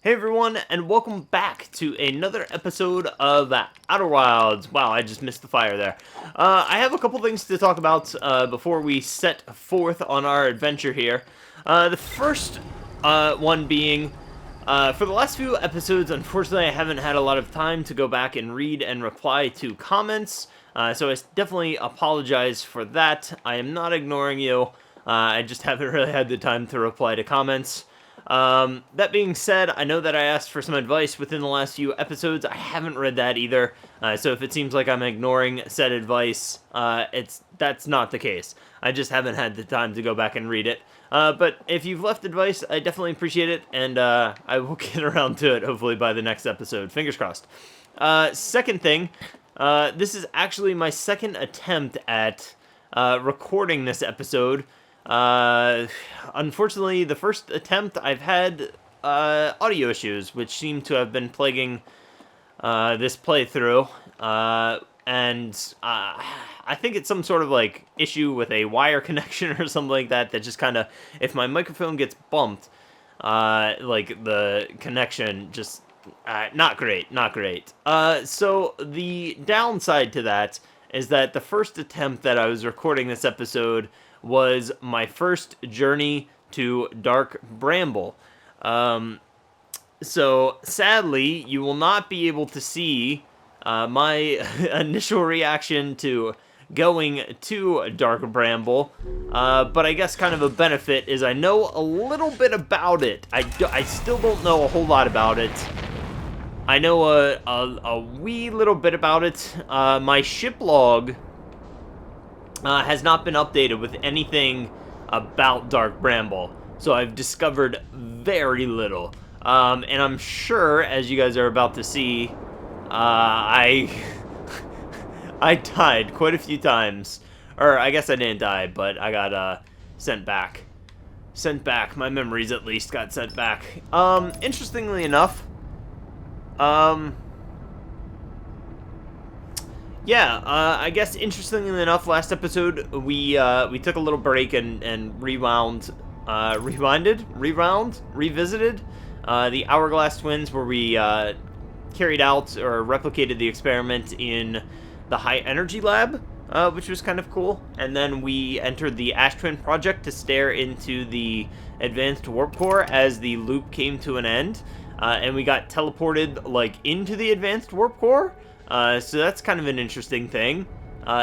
Hey everyone, and welcome back to another episode of Outer Wilds. Wow, I just missed the fire there. I have a couple things to talk about before we set forth on our adventure here. The first one being, for the last few episodes, unfortunately I haven't had a lot of time to go back and read and reply to comments, so I definitely apologize for that. I am not ignoring you, I just haven't really had the time to reply to comments. That being said, I know that I asked for some advice within the last few episodes. I haven't read that either, so if it seems like I'm ignoring said advice, that's not the case. I just haven't had the time to go back and read it. But if you've left advice, I definitely appreciate it, and I will get around to it hopefully by the next episode. Fingers crossed. Second thing, this is actually my second attempt at recording this episode. Unfortunately, the first attempt I've had audio issues, which seem to have been plaguing this playthrough, and I think it's some sort of like issue with a wire connection or something like that. That just kind of, if my microphone gets bumped, like the connection just not great. So the downside to that is that the first attempt that I was recording this episode was my first journey to Dark Bramble. So sadly, you will not be able to see my initial reaction to going to Dark Bramble, but I guess kind of a benefit is I know a little bit about it. I still don't know a whole lot about it. I know a wee little bit about it. My ship log has not been updated with anything about Dark Bramble, so I've discovered very little. And I'm sure, as you guys are about to see, I died quite a few times. Or, I guess I didn't die, but I got sent back. My memories, at least, got sent back. Interestingly enough, yeah, I guess interestingly enough, last episode we took a little break and revisited the Hourglass Twins, where we carried out or replicated the experiment in the High Energy Lab, which was kind of cool. And then we entered the Ash Twin Project to stare into the Advanced Warp Core as the loop came to an end, and we got teleported like into the Advanced Warp Core. So that's kind of an interesting thing,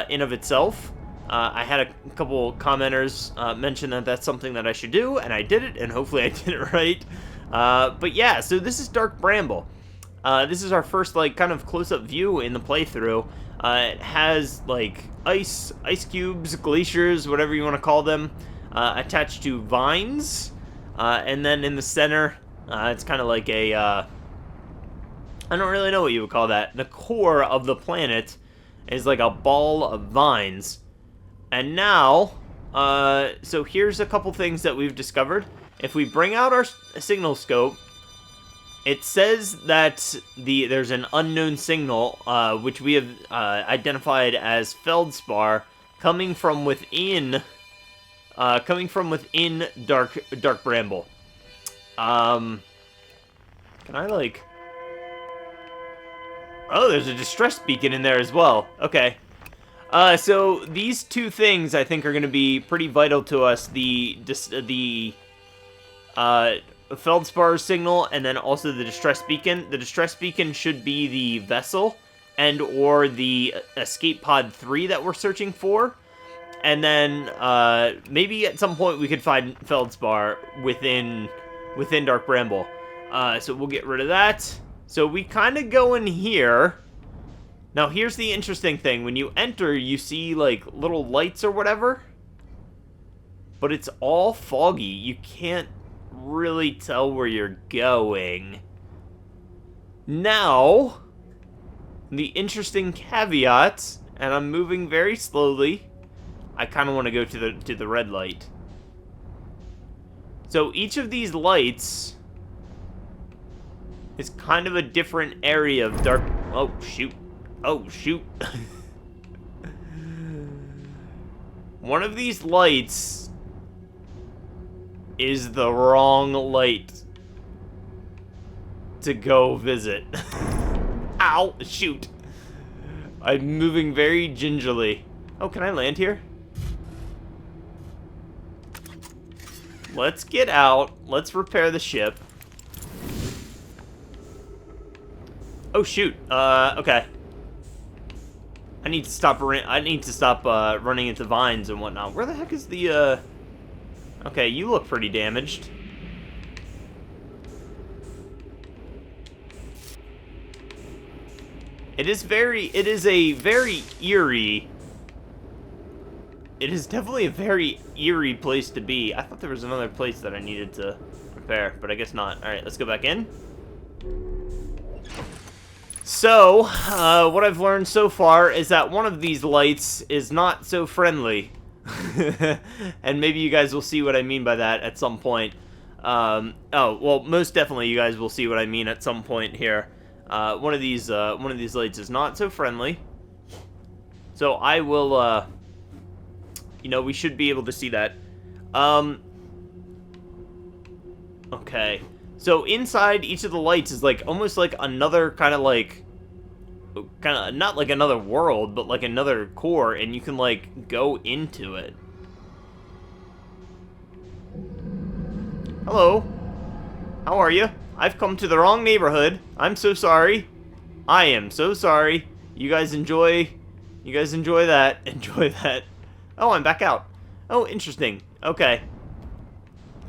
in of itself. I had a couple commenters mention that that's something that I should do, and I did it, and hopefully I did it right. But yeah, so this is Dark Bramble. This is our first, like, kind of close-up view in the playthrough. It has, like, ice cubes, glaciers, whatever you want to call them, attached to vines. And then in the center, it's kind of like a, I don't really know what you would call that. The core of the planet is like a ball of vines. And now, so here's a couple things that we've discovered. If we bring out our signal scope, it says that there's an unknown signal, which we have identified as Feldspar, coming from within Dark Bramble. Can I, like... Oh, there's a distress beacon in there as well. Okay. So these two things I think are going to be pretty vital to us. The Feldspar signal, and then also the distress beacon. The distress beacon should be the vessel and or the escape pod 3 that we're searching for. And then maybe at some point we could find Feldspar within Dark Bramble. So we'll get rid of that. So we kind of go in here. Now here's the interesting thing. When you enter, you see like little lights or whatever. But it's all foggy. You can't really tell where you're going. Now, the interesting caveat, and I'm moving very slowly. I kind of want to go to the red light. So each of these lights is kind of a different area of dark... Oh, shoot. Oh, shoot. One of these lights is the wrong light. to go visit. Ow! Shoot! I'm moving very gingerly. Oh, can I land here? Let's get out. Let's repair the ship. Oh, shoot. Okay. I need to stop running into vines and whatnot. Where the heck is the, Okay, you look pretty damaged. It is definitely a very eerie place to be. I thought there was another place that I needed to repair, but I guess not. Alright, let's go back in. So, what I've learned so far is that one of these lights is not so friendly. And maybe you guys will see what I mean by that at some point. Oh, well, most definitely you guys will see what I mean at some point here. One of these lights is not so friendly. So I will, you know, we should be able to see that. Okay. So inside each of the lights is like almost like another kind of not like another world, but like another core, and you can like go into it. Hello. How are you? I've come to the wrong neighborhood. I'm so sorry. I am so sorry. You guys enjoy that. Enjoy that. Oh, I'm back out. Oh, interesting. Okay.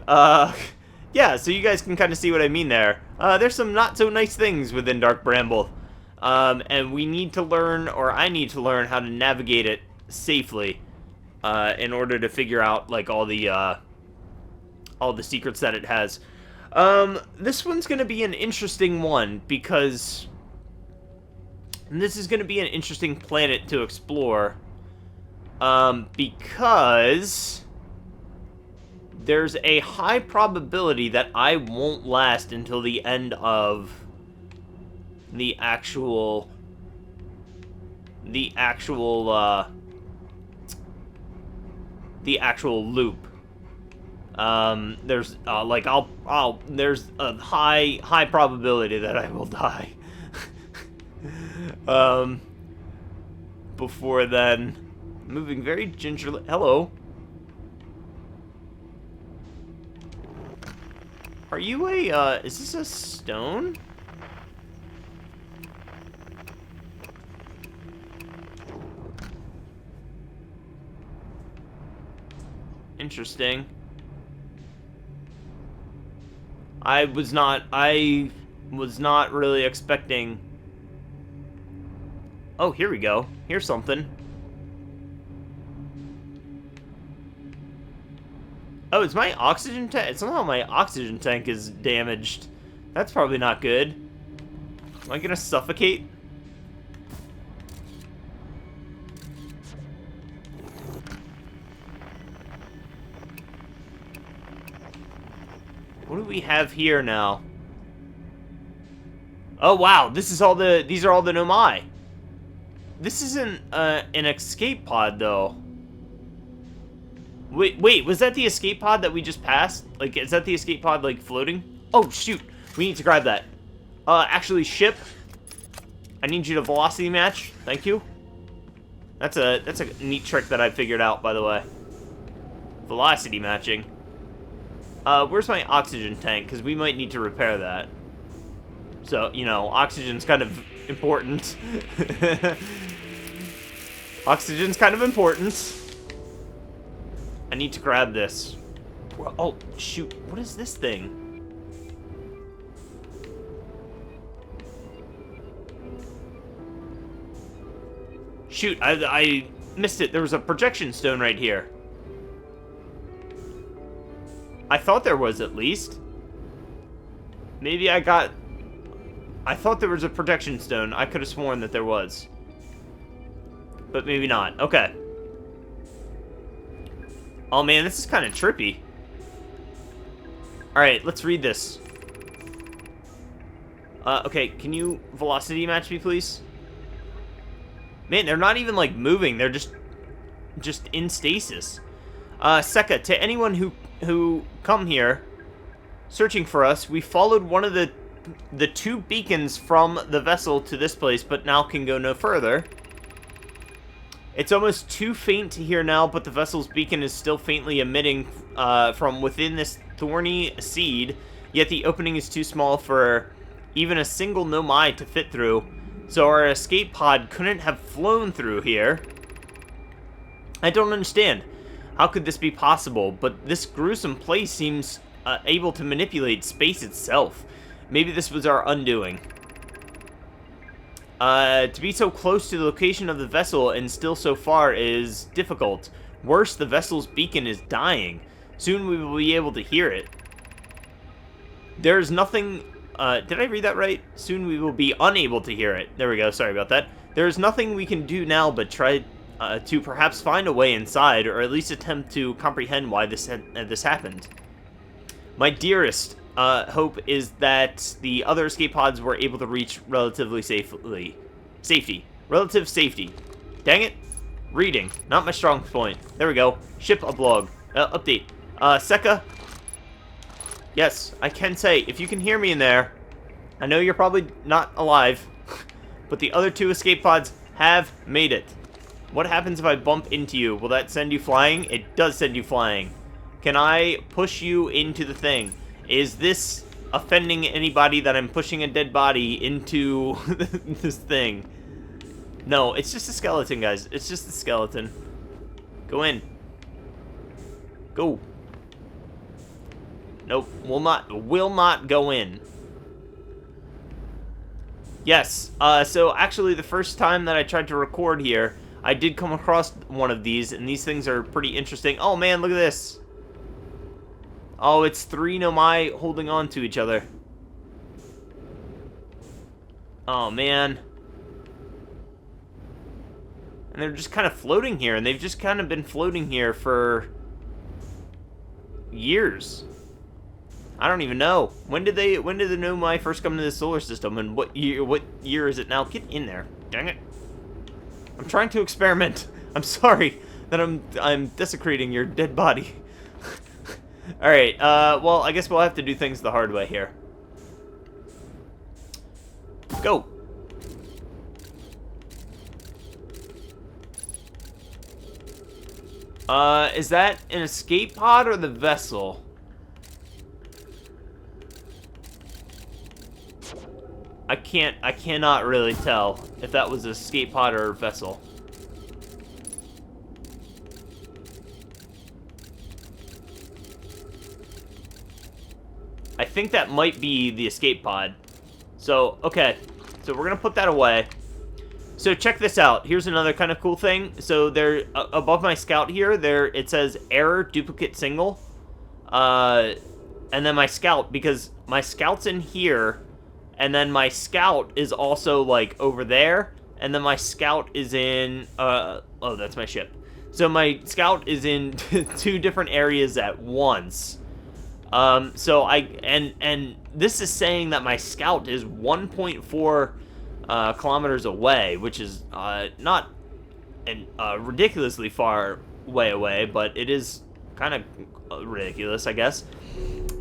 Yeah, so you guys can kind of see what I mean there. There's some not so nice things within Dark Bramble. And we need to learn, or I need to learn how to navigate it safely, in order to figure out, like, all the secrets that it has. This one's gonna be an interesting one, because this is gonna be an interesting planet to explore, because there's a high probability that I won't last until the end of the actual loop. There's there's a high probability that I will die. Before then, moving very gingerly. Hello. Are you a, is this a stone? Interesting. I was not really expecting... Oh, here we go. Here's something. Oh, it's my oxygen tank. Somehow my oxygen tank is damaged. That's probably not good. Am I gonna suffocate? What do we have here now? Oh wow, these are all the Nomai. This isn't an escape pod though. Wait, was that the escape pod that we just passed? Like, is that the escape pod, like, floating? Oh, shoot. We need to grab that. Actually, ship. I need you to velocity match. Thank you. That's a neat trick that I figured out, by the way. Velocity matching. Where's my oxygen tank? Because we might need to repair that. So, you know, oxygen's kind of important. Oxygen's kind of important. I need to grab this. Oh, shoot. What is this thing? Shoot, I missed it. There was a projection stone right here. I thought there was, at least. Maybe I thought there was a projection stone. I could have sworn that there was. But maybe not. Okay. Oh man, this is kind of trippy. Alright, let's read this. Okay, can you velocity match me, please? Man, they're not even, like, moving. They're just in stasis. Seka, to anyone who come here, searching for us, we followed one of the the 2 beacons from the vessel to this place, but now can go no further. It's almost too faint to hear now, but the vessel's beacon is still faintly emitting from within this thorny seed, yet the opening is too small for even a single Nomai to fit through, so our escape pod couldn't have flown through here. I don't understand. How could this be possible? But this gruesome place seems able to manipulate space itself. Maybe this was our undoing. To be so close to the location of the vessel and still so far is difficult. Worse, the vessel's beacon is dying. Soon we will be able to hear it. There's nothing... did I read that right? Soon we will be unable to hear it. There we go, sorry about that. There's nothing we can do now but try to perhaps find a way inside, or at least attempt to comprehend why this happened. My dearest hope is that the other escape pods were able to reach relative safety. Dang it. Reading. Not my strong point. There we go. Ship oblog. Update. Seka. Yes, I can say, if you can hear me in there, I know you're probably not alive, but the other 2 escape pods have made it. What happens if I bump into you? Will that send you flying? It does send you flying. Can I push you into the thing? Is this offending anybody that I'm pushing a dead body into this thing? No, it's just a skeleton, guys. It's just a skeleton. Go in. Go. Nope, will not go in. Yes, so actually the first time that I tried to record here, I did come across one of these, and these things are pretty interesting. Oh man, look at this. Oh, it's 3 Nomai holding on to each other. Oh man. And they're just kind of floating here, and they've just kind of been floating here for years. I don't even know. When did the Nomai first come to the solar system, and what year is it now? Get in there. Dang it. I'm trying to experiment. I'm sorry that I'm desecrating your dead body. Alright, well, I guess we'll have to do things the hard way here. Go. Is that an escape pod or the vessel? I cannot really tell if that was an escape pod or a vessel. I think that might be the escape pod. So, okay. So we're gonna put that away. So check this out. Here's another kind of cool thing. So there, above my scout here, it says error duplicate single. And then my scout, because my scout's in here, and then my scout is also, like, over there, and then my scout is in, oh, that's my ship. So my scout is in 2 different areas at once. So and this is saying that my scout is 1.4 kilometers away, which is, not ridiculously far way away, but it is kind of ridiculous, I guess.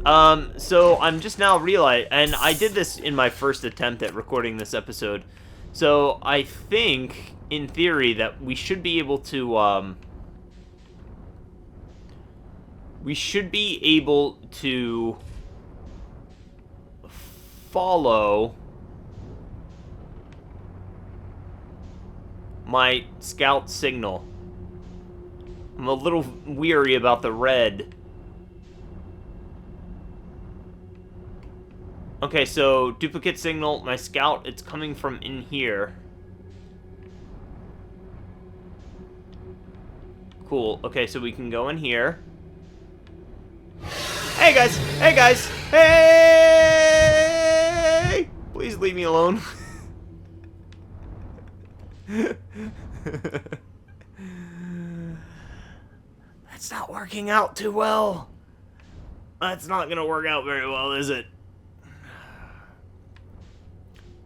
So I'm just now realizing, and I did this in my first attempt at recording this episode, so I think, in theory, that we should be able to, follow my scout signal. I'm a little weary about the red. Okay, so duplicate signal, my scout, it's coming from in here. Cool. Okay, so we can go in here. Hey guys! Hey guys! Hey! Please leave me alone. That's not working out too well. That's not gonna work out very well, is it?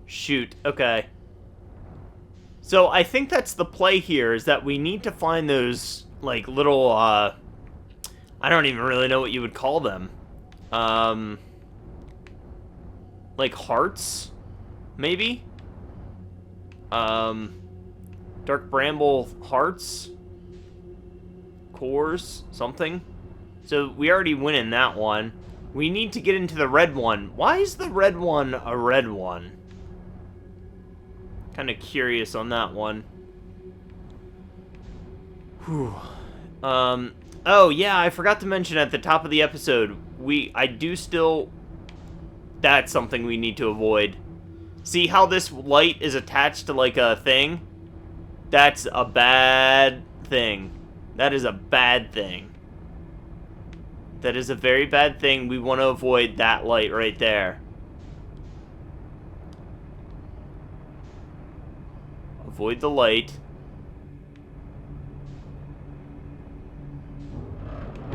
Shoot, okay. So I think that's the play here, is that we need to find those, like, little, I don't even really know what you would call them. like, hearts? Maybe? Dark Bramble hearts? Cores? Something? So, we already went in that one. We need to get into the red one. Why is the red one a red one? Kind of curious on that one. Whew. Oh, yeah, I forgot to mention at the top of the episode, that's something we need to avoid. See how this light is attached to, like, a thing? That's a bad thing. That is a bad thing. That is a very bad thing. We want to avoid that light right there. Avoid the light.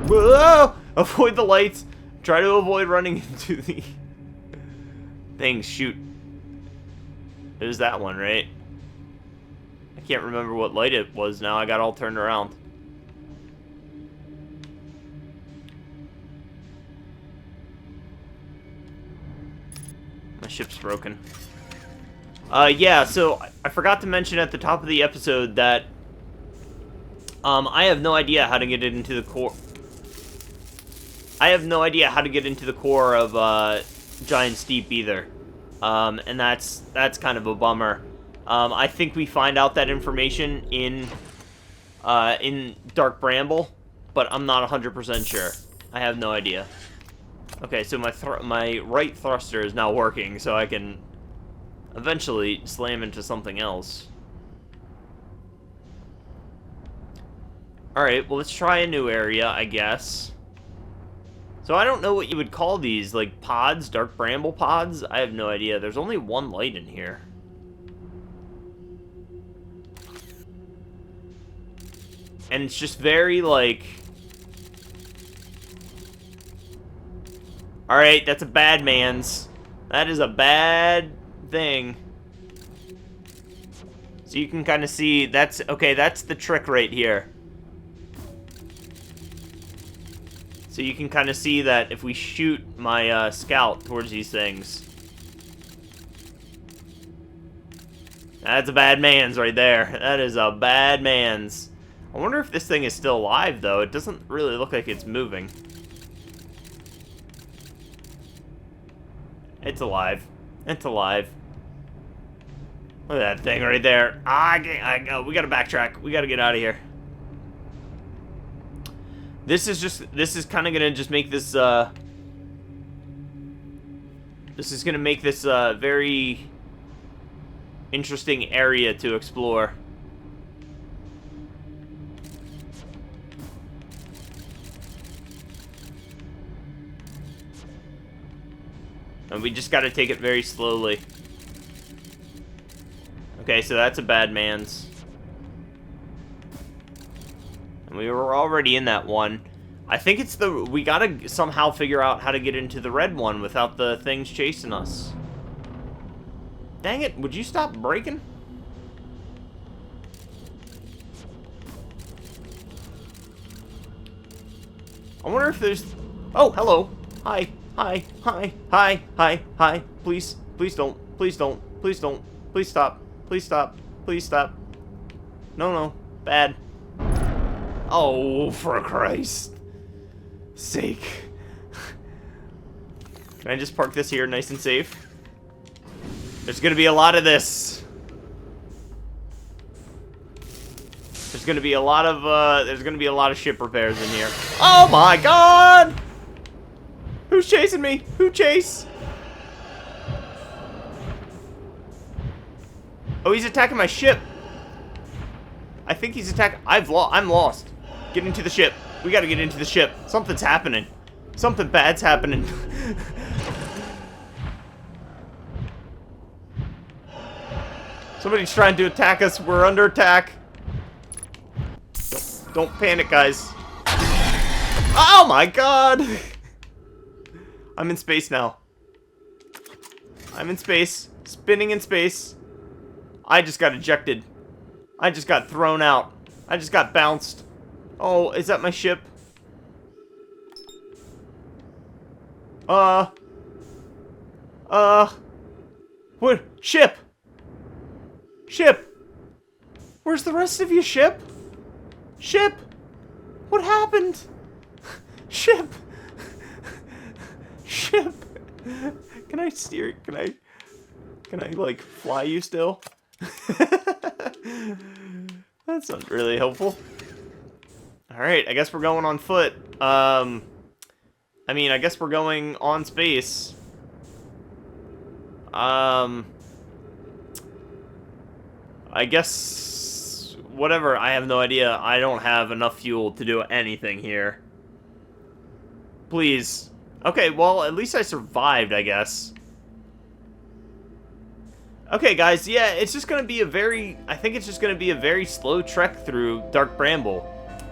Whoa! Avoid the lights. Try to avoid running into the things. Shoot. There's that one, right? I can't remember what light it was now. I got all turned around. My ship's broken. Yeah, so I forgot to mention at the top of the episode that I have no idea how to get into the core. I have no idea how to get into the core of Giant Steep either. And that's kind of a bummer. I think we find out that information in Dark Bramble, but I'm not 100% sure. I have no idea. Okay, so my right thruster is now working, so I can eventually slam into something else. Alright, well, let's try a new area, I guess. So I don't know what you would call these, like pods, Dark Bramble pods? I have no idea. There's only one light in here. And it's just very, like... Alright, that's a bad man's. That is a bad thing. So you can kind of see, that's the trick right here. So you can kind of see that if we shoot my scout towards these things. That's a bad man's right there. That is a bad man's. I wonder if this thing is still alive, though. It doesn't really look like it's moving. It's alive. It's alive. Look at that thing right there. We gotta backtrack. We gotta get out of here. This is kind of gonna just make this, this is gonna make this, very interesting area to explore. And we just gotta take it very slowly. Okay, so that's a bad man's. And we were already in that one. I think it's we gotta somehow figure out how to get into the red one without the things chasing us. Dang it, would you stop braking? I wonder if there's... Oh, hello. Hi. Hi. Hi. Hi. Hi. Hi. Please. Please don't. Please don't. Please don't. Please stop. Please stop. Please stop. No, no. Bad. Oh, for Christ's sake. Can I just park this here nice and safe? There's gonna be a lot of this. There's gonna be a lot of ship repairs in here. Oh my god! Who's chasing me? Who chase? Oh, he's attacking my ship. I think he's attacking. I'm lost. Get into the ship. We gotta get into the ship. Something's happening. Something bad's happening. Somebody's trying to attack us. We're under attack. Don't panic, guys. Oh my god! I'm in space now. I'm in space. Spinning in space. I just got ejected. I just got thrown out. I just got bounced. Oh, is that my ship? What? Ship! Ship! Where's the rest of you, ship? Ship! What happened? Ship! Ship! Can I steer? Can I, like, fly you still? That's not really helpful. Alright, I guess we're going on foot. I mean, I guess we're going on space. I guess... whatever, I have no idea. I don't have enough fuel to do anything here. Please. Okay, well, at least I survived, I guess. Okay, guys, yeah, it's just gonna be a very... I think it's just gonna be a very slow trek through Dark Bramble.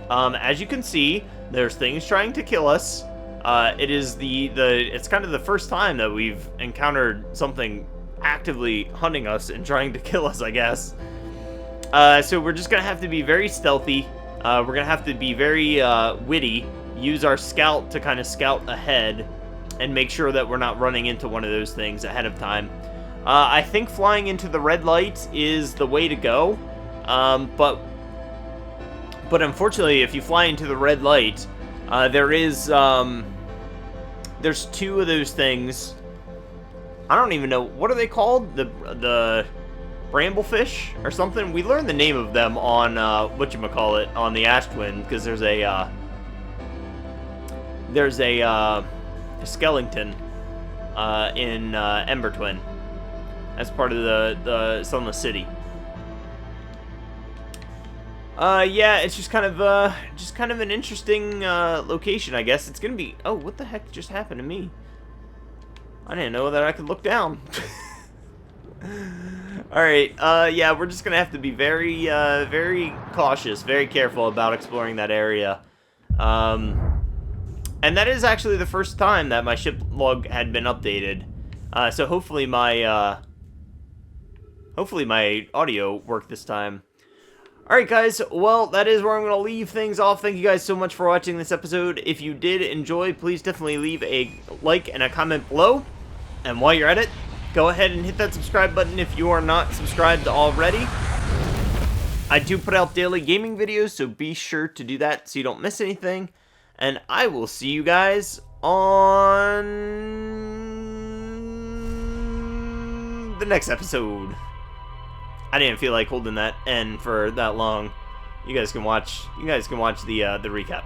As you can see, there's things trying to kill us. It's kind of the first time that we've encountered something actively hunting us and trying to kill us, I guess. So we're just gonna have to be very stealthy. We're gonna have to be very witty. Use our scout to kind of scout ahead and make sure that we're not running into one of those things ahead of time. I think flying into the red light is the way to go. But unfortunately, if you fly into the red light, there's two of those things. I don't even know, what are they called? The bramblefish or something? We learned the name of them on whatchamacallit, on the Ash Twin, because there's a skeleton in Ember Twin as part of the Sunless City. Yeah, it's just kind of an interesting location, I guess. It's gonna be... Oh, what the heck just happened to me? I didn't know that I could look down. Alright, yeah, we're just gonna have to be very, very cautious, very careful about exploring that area. And that is actually the first time that my ship log had been updated. So hopefully my audio worked this time. Alright guys, well, that is where I'm going to leave things off. Thank you guys so much for watching this episode. If you did enjoy, please definitely leave a like and a comment below. And while you're at it, go ahead and hit that subscribe button if you are not subscribed already. I do put out daily gaming videos, so be sure to do that so you don't miss anything. And I will see you guys on the next episode. I didn't feel like holding that N for that long. You guys can watch the recap.